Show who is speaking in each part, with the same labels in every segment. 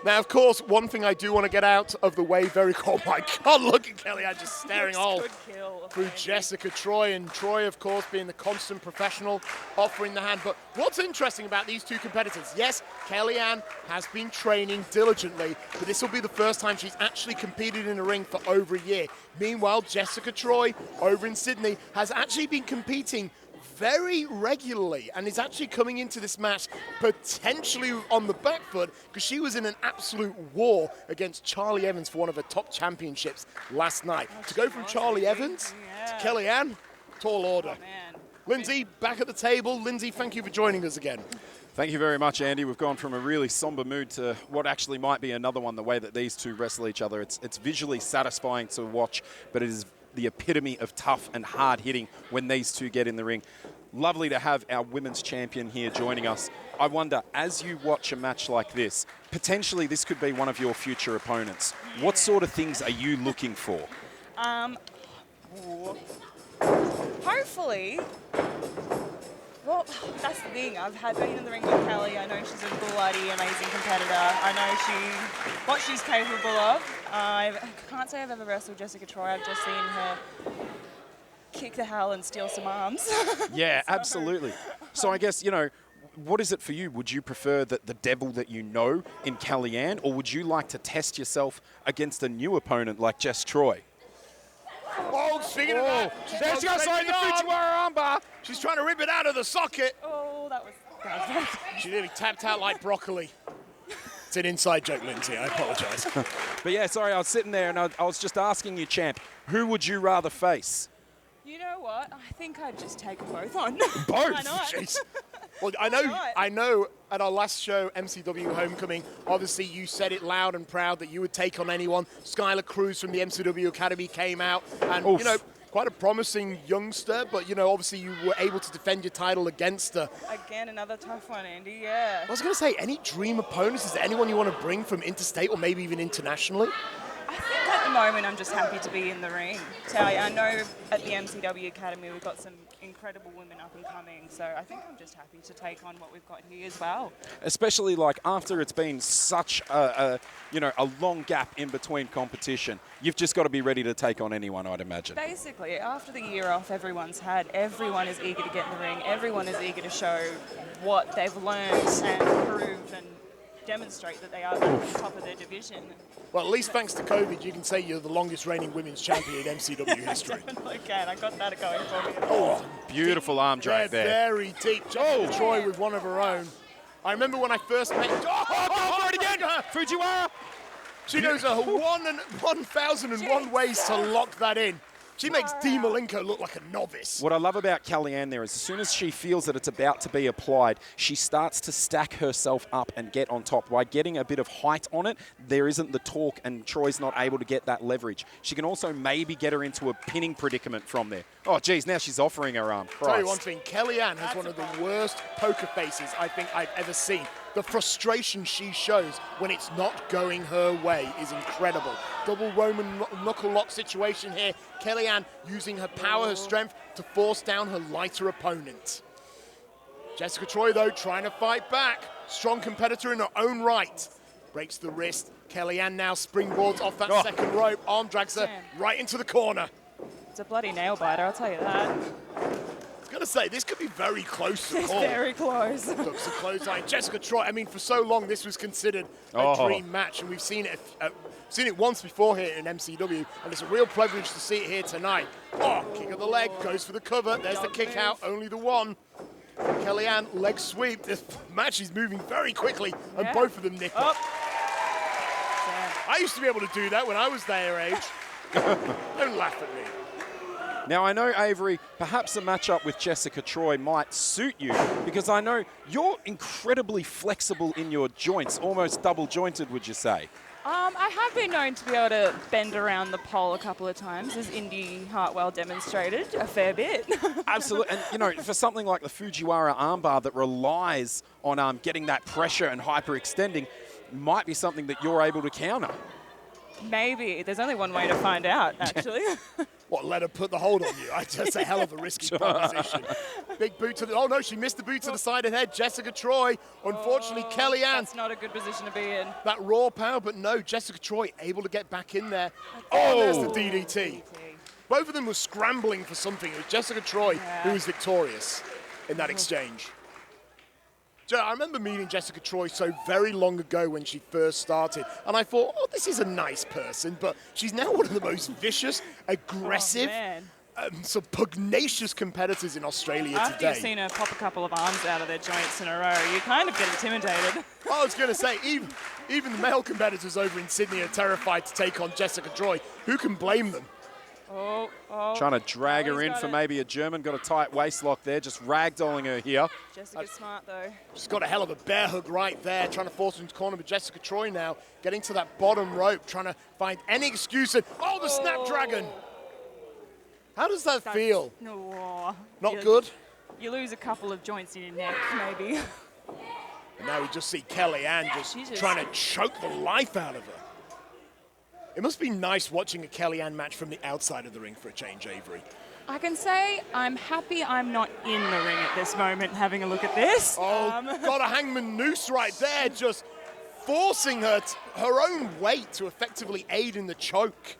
Speaker 1: Now, of course, one thing I do want to get out of the way very oh my God, look at Kellyanne just staring all through Jessica Troy. And Troy, of course, being the constant professional, offering the hand. But what's interesting about these two competitors, yes, Kellyanne has been training diligently, but this will be the first time she's actually competed in a ring for over a year. Meanwhile, Jessica Troy, over in Sydney, has actually been competing very regularly and is actually coming into this match potentially on the back foot because she was in an absolute war against Charlie Evans for one of her top championships last night. To go from Charlie Evans to Kellyanne, tall order. Lindsay, back at the table. Lindsay, thank you for joining us again.
Speaker 2: Thank you very much, Andy. We've gone from a really somber mood to what actually might be another one, the way that these two wrestle each other. It's visually satisfying to watch, but it is the epitome of tough and hard hitting when these two get in the ring. Lovely to have our women's champion here joining us. I wonder, as you watch a match like this, potentially this could be one of your future opponents. What sort of things are you looking for?
Speaker 3: Hopefully, well, that's the thing. I've been in the ring with Kelly. I know she's a bloody amazing competitor. I know what she's capable of. I can't say I've ever wrestled Jessica Troy. I've just seen her kick the hell and steal some arms.
Speaker 2: Yeah, absolutely. So I guess, you know, what is it for you? Would you prefer the devil that you know in Kellyanne, or would you like to test yourself against a new opponent like Jess Troy?
Speaker 1: Oh, speaking of that,
Speaker 2: there she goes, sorry, the Fujiwara armbar.
Speaker 1: She's trying to rip it out of the socket.
Speaker 3: Oh, that was
Speaker 1: She nearly tapped out like broccoli. It's an inside joke, Lindsay. I apologize.
Speaker 2: But yeah, sorry, I was sitting there and I was just asking you, champ, who would you rather face?
Speaker 3: You know what? I think I'd just take them both on.
Speaker 2: Both?
Speaker 3: Why not?
Speaker 1: Jeez. Well, I know at our last show, MCW Homecoming, obviously you said it loud and proud that you would take on anyone. Skylar Cruz from the MCW Academy came out and,
Speaker 2: Oof.
Speaker 1: you know, quite a promising youngster, but, you know, obviously you were able to defend your title against her.
Speaker 3: Again, another tough one, Andy, yeah.
Speaker 1: I was going to say, any dream opponents? Is there anyone you want to bring from interstate or maybe even internationally?
Speaker 3: I think at the moment I'm just happy to be in the ring. So I know at the MCW Academy we've got some incredible women up and coming, so I think I'm just happy to take on what we've got here as well.
Speaker 2: Especially like after it's been such a long gap in between competition, you've just got to be ready to take on anyone, I'd imagine.
Speaker 3: Basically, after the year off everyone's had, everyone is eager to get in the ring, everyone is eager to show what they've learned and prove and demonstrate that they are the top of their division.
Speaker 1: Well, at least thanks to COVID, you can say you're the longest reigning women's champion in MCW history.
Speaker 3: I definitely can. I got that going for me.
Speaker 2: Oh, beautiful arm drag there.
Speaker 1: Very deep. Jessica Troy with one of her own. I remember when I first met...
Speaker 2: Oh, for it again! Fujiwara!
Speaker 1: She knows 1,001 ways to lock that in. She makes Dee Malenko look like a novice.
Speaker 2: What I love about Kellyanne there is as soon as she feels that it's about to be applied, she starts to stack herself up and get on top. By getting a bit of height on it, there isn't the torque and Troy's not able to get that leverage. She can also maybe get her into a pinning predicament from there. Oh, geez, now she's offering her arm. Christ.
Speaker 1: Tell you one thing, Kellyanne has one of the worst poker faces I think I've ever seen. The frustration she shows when it's not going her way is incredible. Double Roman knuckle lock situation here. Kellyanne using her power, her strength to force down her lighter opponent. Jessica Troy, though, trying to fight back. Strong competitor in her own right. Breaks the wrist. Kellyanne now springboards off that second rope. Arm drags her right into the corner.
Speaker 3: It's a bloody nail biter, I'll tell you that.
Speaker 1: I was going to say, this could be very close to
Speaker 3: It's
Speaker 1: call.
Speaker 3: very close.
Speaker 1: Looks a close line. Jessica Troy, I mean, for so long, this was considered a dream match, and we've seen it once before here in MCW, and it's a real privilege to see it here tonight. Oh, kick of the leg, goes for the cover. There's the kick out, only the one. Kellyanne, leg sweep. This match is moving very quickly, and both of them nick up. I used to be able to do that when I was their age. Don't laugh at me.
Speaker 2: Now, I know, Avery, perhaps a matchup with Jessica Troy might suit you because I know you're incredibly flexible in your joints, almost double-jointed, would you say?
Speaker 3: I have been known to be able to bend around the pole a couple of times, as Indy Hartwell demonstrated a fair bit.
Speaker 2: Absolutely. And, you know, for something like the Fujiwara armbar that relies on getting that pressure and hyperextending, might be something that you're able to counter.
Speaker 3: Maybe. There's only one way to find out, actually.
Speaker 1: What, let her put the hold on you. That's a hell of a risky proposition. Big boot to the, oh no, she missed the boot to the side of the head. Jessica Troy, unfortunately, Kellyanne.
Speaker 3: That's not a good position to be in.
Speaker 1: That raw power, but no, Jessica Troy able to get back in there. Oh, there's the DDT. Both of them were scrambling for something. It was Jessica Troy who was victorious in that exchange. I remember meeting Jessica Troy so very long ago when she first started, and I thought, oh, this is a nice person, but she's now one of the most vicious, aggressive, some pugnacious competitors in Australia
Speaker 3: After
Speaker 1: today.
Speaker 3: You've seen her pop a couple of arms out of their joints in a row, you kind of get intimidated.
Speaker 1: I was going to say, even the male competitors over in Sydney are terrified to take on Jessica Troy. Who can blame them?
Speaker 2: Trying to drag her in for maybe a German. Got a tight waist lock there, just ragdolling her here.
Speaker 3: Jessica's smart, though.
Speaker 1: She's got a hell of a bear hug right there, trying to force her into corner. But Jessica Troy now getting to that bottom rope, trying to find any excuse. And, oh, the Snapdragon! How does that feel? Not good?
Speaker 3: You lose a couple of joints in your neck, maybe.
Speaker 1: And now we just see Kellyanne just trying to choke the life out of her. It must be nice watching a Kellyanne match from the outside of the ring for a change, Avery.
Speaker 3: I can say I'm happy I'm not in the ring at this moment having a look at this.
Speaker 1: Oh, got a hangman noose right there, just forcing her own weight to effectively aid in the choke.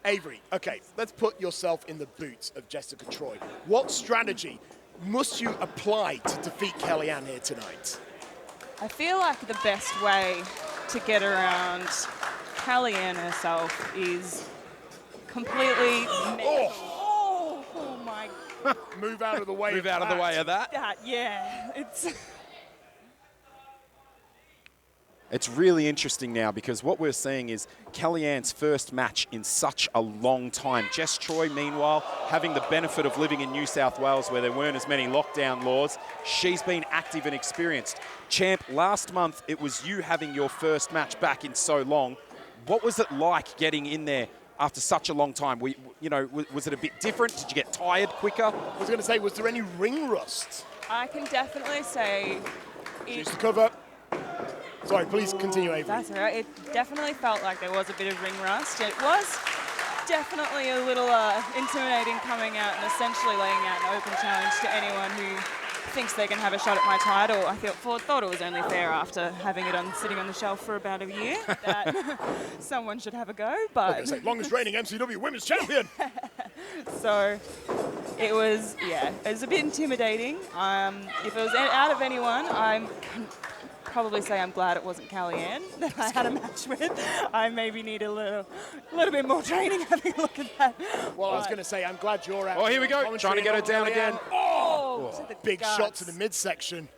Speaker 1: Avery, okay, let's put yourself in the boots of Jessica Troy. What strategy must you apply to defeat Kellyanne here tonight?
Speaker 3: I feel like the best way to get around Kellyanne herself is completely... Oh my...
Speaker 1: Move out of the way
Speaker 2: Move out of the way of that.
Speaker 3: Yeah,
Speaker 2: It's really interesting now because what we're seeing is Kellyanne's first match in such a long time. Jess Troy, meanwhile, having the benefit of living in New South Wales where there weren't as many lockdown laws, she's been active and experienced. Champ, last month it was you having your first match back in so long. What was it like getting in there after such a long time? Was it a bit different? Did you get tired quicker?
Speaker 1: I was going to say, was there any ring rust?
Speaker 3: I can definitely say...
Speaker 1: She's the cover. Sorry, please continue, Avery.
Speaker 3: That's all right. It definitely felt like there was a bit of ring rust. It was definitely a little intimidating coming out and essentially laying out an open challenge to anyone who thinks they can have a shot at my title. I thought it was only fair after having it sitting on the shelf for about a year that someone should have a go. But
Speaker 1: I was going to say, longest reigning MCW Women's Champion.
Speaker 3: So it was a bit intimidating. If it was out of anyone, I'm probably say I'm glad it wasn't Kellyanne that I had a match with. I maybe need a little bit more training having a look at that.
Speaker 1: Well, I was going to say, I'm glad you're out.
Speaker 2: Oh, here we go. Trying to get her down again.
Speaker 1: Big shot to the midsection.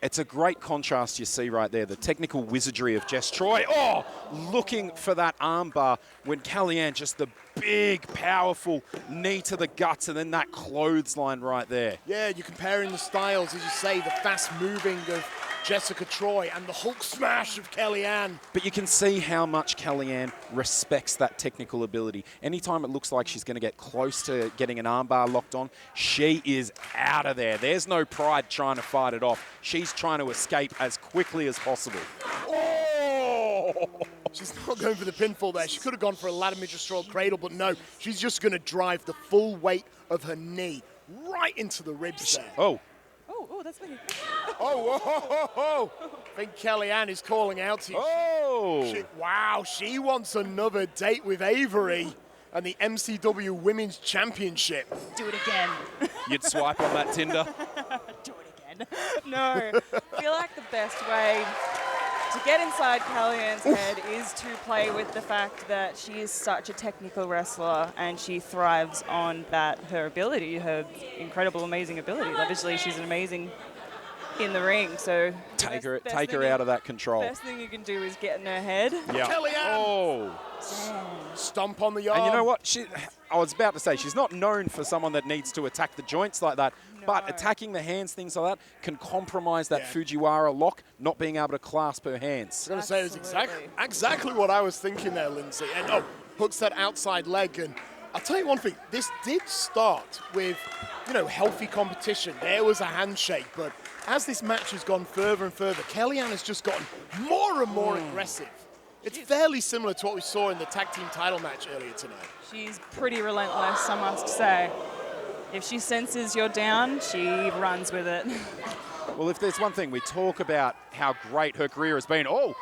Speaker 2: It's a great contrast you see right there, the technical wizardry of Jess Troy. Oh, looking for that armbar when Kellyanne just the big, powerful knee to the guts and then that clothesline right there.
Speaker 1: Yeah, you're comparing the styles, as you say, the fast moving of Jessica Troy and the Hulk smash of Kellyanne.
Speaker 2: But you can see how much Kellyanne respects that technical ability. Anytime it looks like she's going to get close to getting an armbar locked on, she is out of there. There's no pride trying to fight it off. She's trying to escape as quickly as possible.
Speaker 1: Oh! She's not going for the pinfall there. She could have gone for a ladder midget straw cradle, but no, she's just going to drive the full weight of her knee right into the ribs there.
Speaker 3: Oh, that's me.
Speaker 1: Oh. I think Kellyanne is calling out to you.
Speaker 2: Oh!
Speaker 1: Wow, she wants another date with Avery and the MCW Women's Championship.
Speaker 3: Do it again.
Speaker 2: You'd swipe on that Tinder?
Speaker 3: Do it again. No, I feel like the best way to get inside Kellyanne's head is to play with the fact that she is such a technical wrestler and she thrives on that, her ability, her incredible, amazing ability. Obviously, she's an amazing in the ring, so
Speaker 2: take her out of that control.
Speaker 3: Best thing you can do is get in her head.
Speaker 2: Yeah.
Speaker 1: Kellyanne!
Speaker 2: Oh!
Speaker 1: Stomp on the arm.
Speaker 2: And you know what? I was about to say, she's not known for someone that needs to attack the joints like that, but attacking the hands, things like that, can compromise that Fujiwara lock, not being able to clasp her hands.
Speaker 1: I was going to say, it was exactly what I was thinking there, Lindsay. And hooks that outside leg. And I'll tell you one thing, this did start with, healthy competition. There was a handshake, but as this match has gone further and further, Kellyanne has just gotten more and more aggressive It's fairly similar to what we saw in the tag team title match earlier tonight.
Speaker 3: She's pretty relentless, I must say. If she senses you're down, she runs with it.
Speaker 2: Well, if there's one thing, we talk about how great her career has been. Oh,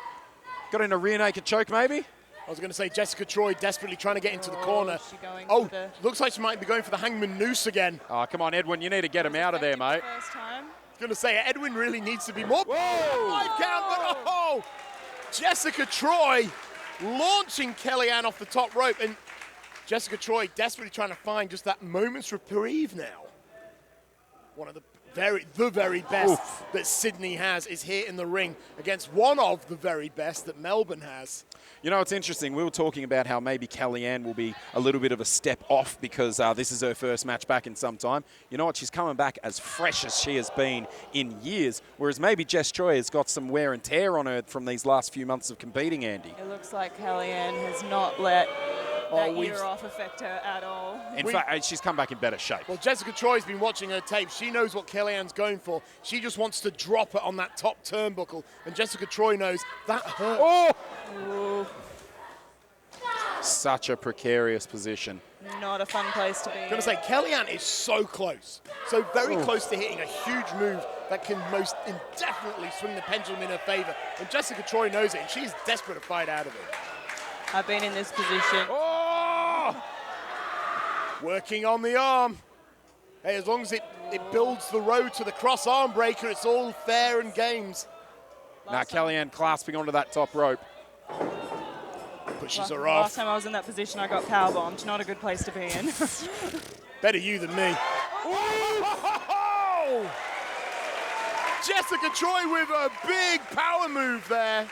Speaker 2: got in a rear naked choke maybe?
Speaker 1: I was going to say Jessica Troy desperately trying to get into the corner.
Speaker 3: She going
Speaker 1: Oh,
Speaker 3: for the
Speaker 1: looks like she might be going for the hangman noose again.
Speaker 2: Oh, come on, Edwin, you need to get him out of there, mate.
Speaker 3: first time.
Speaker 1: Going to say Edwin really needs to be more.
Speaker 2: Whoa!
Speaker 1: 5 count, but oh! Jessica Troy launching Kellyanne off the top rope, and Jessica Troy desperately trying to find just that moment's reprieve now. One of the very best that Sydney has is here in the ring against one of the very best that Melbourne has.
Speaker 2: You know, it's interesting. We were talking about how maybe Kellyanne will be a little bit of a step off because this is her first match back in some time. You know what? She's coming back as fresh as she has been in years, whereas maybe Jess Troy has got some wear and tear on her from these last few months of competing, Andy.
Speaker 3: It looks like Kellyanne has not let that year off affect her at all.
Speaker 2: In fact, she's come back in better shape.
Speaker 1: Well, Jessica Troy's been watching her tape. She knows what Kellyanne's going for. She just wants to drop it on that top turnbuckle, and Jessica Troy knows that hurts.
Speaker 2: Oh!
Speaker 3: Ooh,
Speaker 2: Such a precarious position.
Speaker 3: not a fun place to be.
Speaker 1: I'm going to say, Kellyanne is so close. So very close to hitting a huge move that can most indefinitely swing the pendulum in her favor. And Jessica Troy knows it, and she's desperate to fight out of it.
Speaker 3: I've been in this position.
Speaker 2: Oh!
Speaker 1: Working on the arm. Hey, as long as it builds the road to the cross arm breaker, it's all fair and games.
Speaker 2: Now Kellyanne clasping onto that top rope.
Speaker 1: Pushes her
Speaker 3: Last
Speaker 1: off.
Speaker 3: time I was in that position, I got powerbombed. Not a good place to be in.
Speaker 1: Better you than me. Oh! Jessica Troy with a big power move there.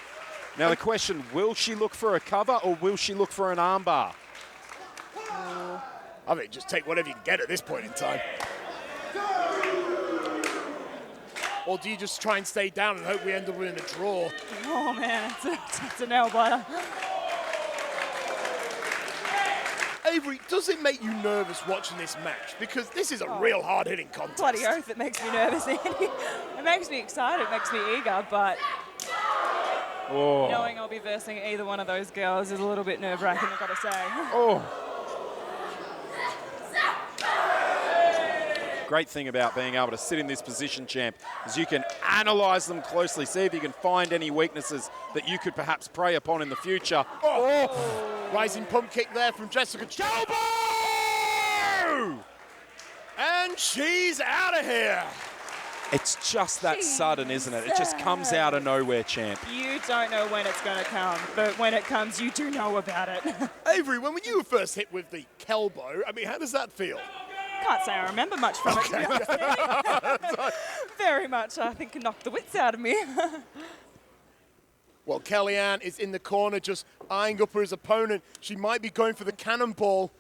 Speaker 2: Now the question, will she look for a cover or will she look for an armbar?
Speaker 1: I mean, just take whatever you can get at this point in time. Or do you just try and stay down and hope we end up in a draw?
Speaker 3: Oh man, it's a nail biter.
Speaker 1: Avery, does it make you nervous watching this match? Because this is a real hard-hitting contest.
Speaker 3: Bloody oath, it makes me nervous, Andy. It makes me excited, it makes me eager, but knowing I'll be versing either one of those girls is a little bit nerve-wracking, I've got to say.
Speaker 2: Oh. Great thing about being able to sit in this position, champ, is you can analyze them closely, see if you can find any weaknesses that you could perhaps prey upon in the future.
Speaker 1: Oh. Rising pump kick there from Jessica Troy.
Speaker 2: Elbow!
Speaker 1: And she's out of here.
Speaker 2: It's just that sudden, isn't it? It just comes out of nowhere, champ.
Speaker 3: You don't know when it's going to come, but when it comes, you do know about it.
Speaker 1: Avery, when you were first hit with the Kelbo, I mean, how does that feel?
Speaker 3: Can't say I remember much from it, to be honest, Andy. Very much, I think, knocked the wits out of me.
Speaker 1: Well, Kellyanne is in the corner just eyeing up his opponent. She might be going for the cannonball,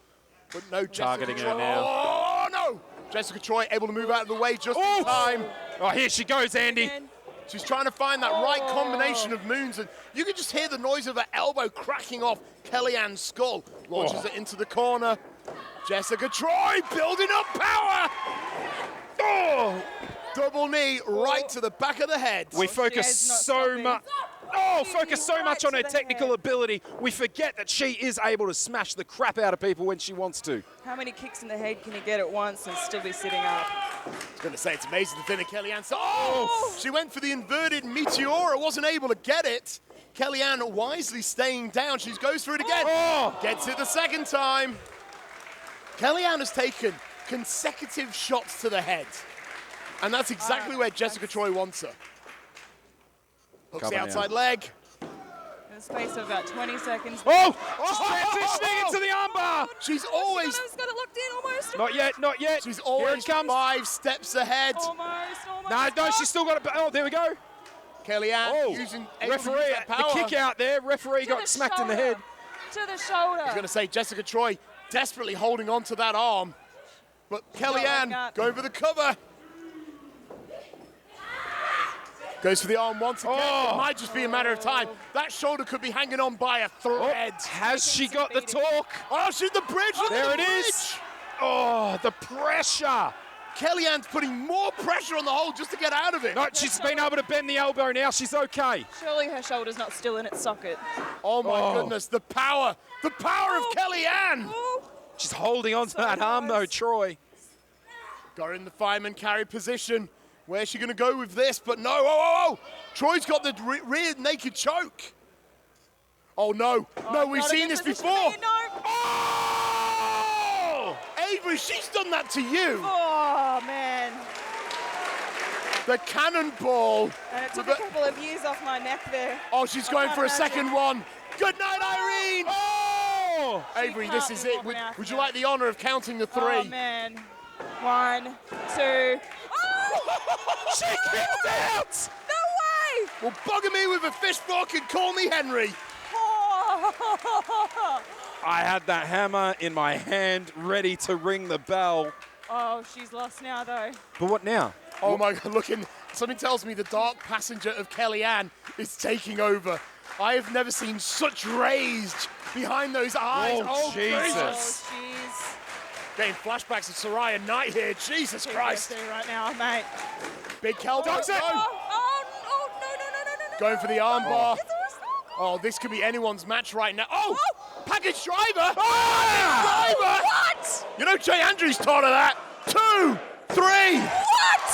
Speaker 1: but no,
Speaker 2: Targeting
Speaker 1: Jessica
Speaker 2: her
Speaker 1: Troy.
Speaker 2: now.
Speaker 1: Oh, no! Jessica Troy able to move out of the way just in time.
Speaker 2: Oh, here she goes, Andy.
Speaker 1: She's trying to find that right combination of moons, and you can just hear the noise of her elbow cracking off Kellyanne's skull. Launches it into the corner. Jessica Troy building up power. Oh! Double knee right to the back of the head.
Speaker 2: We focus so much. Focus so much on her technical ability, we forget that she is able to smash the crap out of people when she wants to.
Speaker 3: How many kicks in the head can you get at once and still be sitting up?
Speaker 1: I was going to say, it's amazing the thing that Kellyanne saw. Oh! She went for the inverted Meteora, wasn't able to get it. Kellyanne wisely staying down. She goes for it again.
Speaker 2: Oh!
Speaker 1: Gets it the second time. Kellyanne has taken consecutive shots to the head. And that's exactly where Jessica Troy wants her. Hooks the outside leg.
Speaker 3: In the space of about 20 seconds.
Speaker 2: Oh! She's transitioning into the armbar!
Speaker 1: She's always...
Speaker 3: She's got it locked in almost.
Speaker 2: Not yet, not yet.
Speaker 1: She's always 5 steps ahead.
Speaker 3: Almost.
Speaker 2: No, she's still got it. Oh, there we go.
Speaker 1: Kellyanne using
Speaker 2: referee,
Speaker 1: that power.
Speaker 2: the kick out there. Referee got smacked in the head.
Speaker 3: To the shoulder.
Speaker 1: I was going to say, Jessica Troy desperately holding on to that arm. But Kellyanne going for the cover. Goes for the arm once again. It might just be a matter of time. That shoulder could be hanging on by a thread.
Speaker 2: Has she got the torque?
Speaker 1: Oh, she's the bridge.
Speaker 2: There it is. Oh, the pressure.
Speaker 1: Kellyanne's putting more pressure on the hold just to get out of it.
Speaker 2: No, she's been able to bend the elbow now. She's okay.
Speaker 3: Surely her shoulder's not still in its socket.
Speaker 1: Oh my goodness, the power of Kellyanne.
Speaker 2: She's holding on to that arm though, Troy.
Speaker 1: Got her in the fireman carry position. Where's she going to go with this? But no, Troy's got the rear naked choke. Oh no, we've seen this before. Oh! Avery, she's done that to you.
Speaker 3: Oh, man.
Speaker 1: The cannonball.
Speaker 3: And it took a couple of years off my neck there.
Speaker 1: Oh, she's going for a second one. Good night, Irene. Oh! Avery, this is it. Would you like the honor of counting the 3?
Speaker 3: Oh, man. 1, 2. Oh!
Speaker 2: She kicked out!
Speaker 3: No way!
Speaker 1: Well, bugger me with a fish fork and call me Henry.
Speaker 3: Oh!
Speaker 2: I had that hammer in my hand, ready to ring the bell.
Speaker 3: Oh, she's lost now, though.
Speaker 2: But what now?
Speaker 1: Oh my God, something tells me the dark passenger of Kellyanne is taking over. I have never seen such rage behind those eyes.
Speaker 2: Oh, Jesus.
Speaker 3: Oh, jeez.
Speaker 1: Getting flashbacks of Soraya Knight here. Jesus Christ.
Speaker 3: PTSD right now, mate.
Speaker 1: Big Kel does it.
Speaker 3: No.
Speaker 1: Going for the armbar.
Speaker 3: It's a wrestling.
Speaker 1: Oh, this could be anyone's match right now. Oh! Package driver!
Speaker 3: Oh!
Speaker 1: Driver!
Speaker 3: What?
Speaker 1: You know Jay Andrews taught her that. 2, 3.
Speaker 3: What?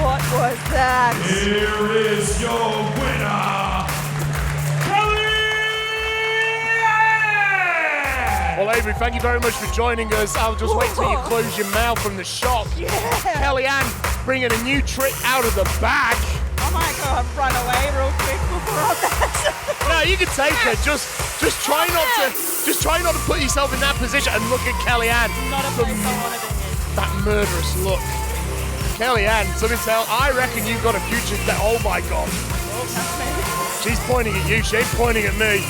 Speaker 3: What was that?
Speaker 4: Here is your winner, Kellyanne!
Speaker 1: Well, Avery, thank you very much for joining us. I'll just wait till you close your mouth from the shock.
Speaker 3: Yeah.
Speaker 1: Kellyanne bringing a new trick out of the bag.
Speaker 3: I might go and run away real quick before I'm that.
Speaker 1: No, you can take her. Just try not to put yourself in that position and look at Kellyanne.
Speaker 3: Not a place I want to be in.
Speaker 1: That murderous look. Kellyanne, something tell. I reckon you've got a future. Oh my God.
Speaker 3: Oh, that's me.
Speaker 1: She's pointing at you. She ain't pointing at me.